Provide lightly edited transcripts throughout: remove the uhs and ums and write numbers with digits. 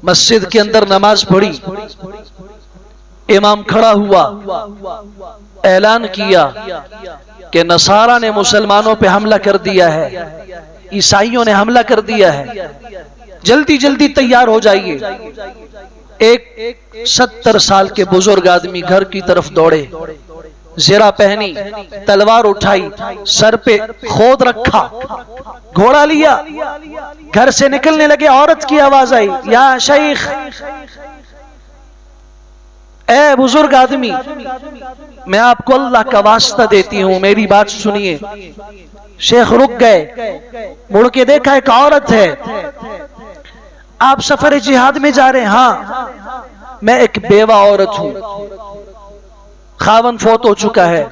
मस्जिद के अंदर नमाज पढ़ी, इमाम खड़ा हुआ, ऐलान किया कि नसारा ने मुसलमानों पे हमला कर दिया है, ईसाइयों ने हमला कर दिया है, जल्दी जल्दी तैयार हो जाइए। एक 70 साल के बुजुर्ग आदमी घर की तरफ दौड़े, ज़रा पहनी, तलवार उठाई, सर पे खोद रखा, घोड़ा लिया, घर से निकलने लगे। औरत की आवाज आई, या शेख, ए बुजुर्ग आदमी, मैं आपको अल्लाह का वास्ता देती हूं, मेरी बात सुनिए। शेख रुक गए, मुड़ के देखा एक औरत है। आप सफर जिहाद में जा रहे हैं? हाँ, मैं एक बेवा औरत हूं, खावन फौत हो चुका है।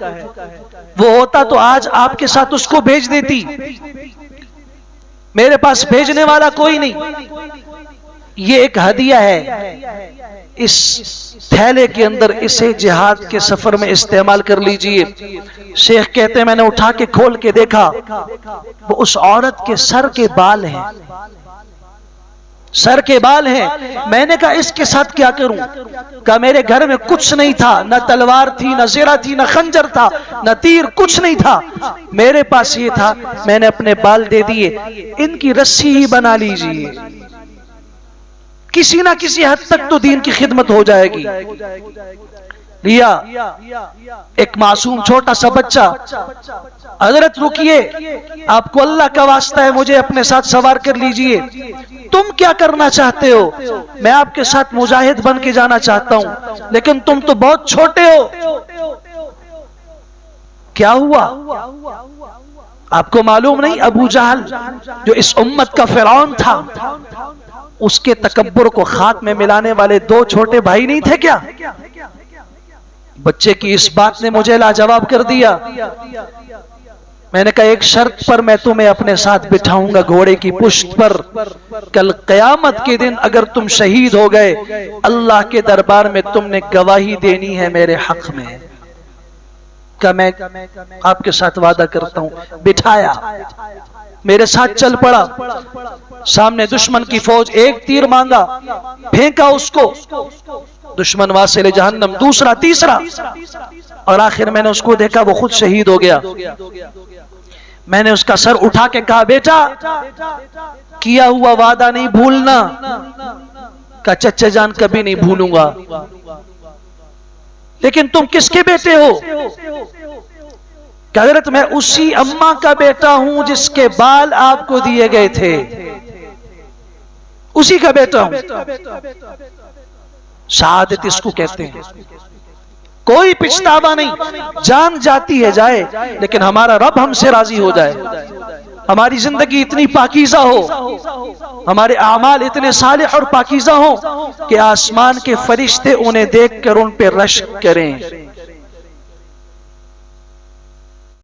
वो होता तो आज आपके साथ उसको भेज देती, मेरे पास भेजने वाला कोई नहीं। ये एक हदिया है, इस थैले के अंदर इसे जिहाद के सफर में इस्तेमाल कर लीजिए। शेख कहते हैं मैंने उठा के खोल के देखा, वो उस औरत के सर के बाल हैं, सर के बाल हैं। मैंने कहा इसके साथ क्या करूं? कहा मेरे घर में कुछ नहीं था, न तलवार थी, न ज़रा थी, न खंजर था, न तीर, कुछ नहीं था। मेरे पास ये था, मैंने अपने बाल दे दिए, इनकी रस्सी ही बना लीजिए, किसी ना किसी हद तक तो दीन की खिदमत हो जाएगी। लिया एक मासूम छोटा सा बच्चा, हजरत रुकिए, आपको अल्लाह का वास्ता है, मुझे अपने साथ सवार कर लीजिए। तुम क्या करना चाहते हो? मैं आपके साथ मुजाहिद बन के जाना चाहता हूं, लेकिन तुम तो बहुत छोटे हो। क्या हुआ? आपको मालूम नहीं, अबू जहल जो इस उम्मत का फिरौन था, उसके तकब्बुर को खाक में मिलाने वाले 2 छोटे भाई नहीं थे क्या? बच्चे की इस बात ने मुझे लाजवाब कर दिया। मैंने कहा एक शर्त पर मैं तुम्हें अपने साथ बिठाऊंगा, घोड़े की पुश्त पर। कल क़यामत के दिन अगर तुम शहीद हो गए, अल्लाह के दरबार में तुमने गवाही देनी है मेरे हक में। क्या मैं आपके साथ वादा करता हूं। बिठाया, मेरे साथ चल पड़ा। सामने दुश्मन की फौज, एक तीर मांगा, फेंका उसको, दुश्मन वासिल जहन्नम, दूसरा, तीसरा, और आखिर मैंने उसको देखा, वो खुद शहीद हो गया। मैंने उसका सर उठा के कहा बेटा, किया हुआ वादा नहीं भूलना। का चच्चा जान कभी नहीं भूलूंगा। लेकिन तुम किसके बेटे हो? हजरत मैं उसी अम्मा का बेटा हूं जिसके बाल आपको दिए गए थे, उसी का बेटा हूं। शहादत इसको कहते हैं। कोई पछतावा नहीं, जान जाती है जाए, लेकिन हमारा रब हमसे राजी हो जाए, हमारी जिंदगी इतनी पाकीज़ा हो, हमारे आमाल इतने सालिह और पाकीज़ा हो कि आसमान के फरिश्ते उन्हें देखकर उन पे रश्क करें।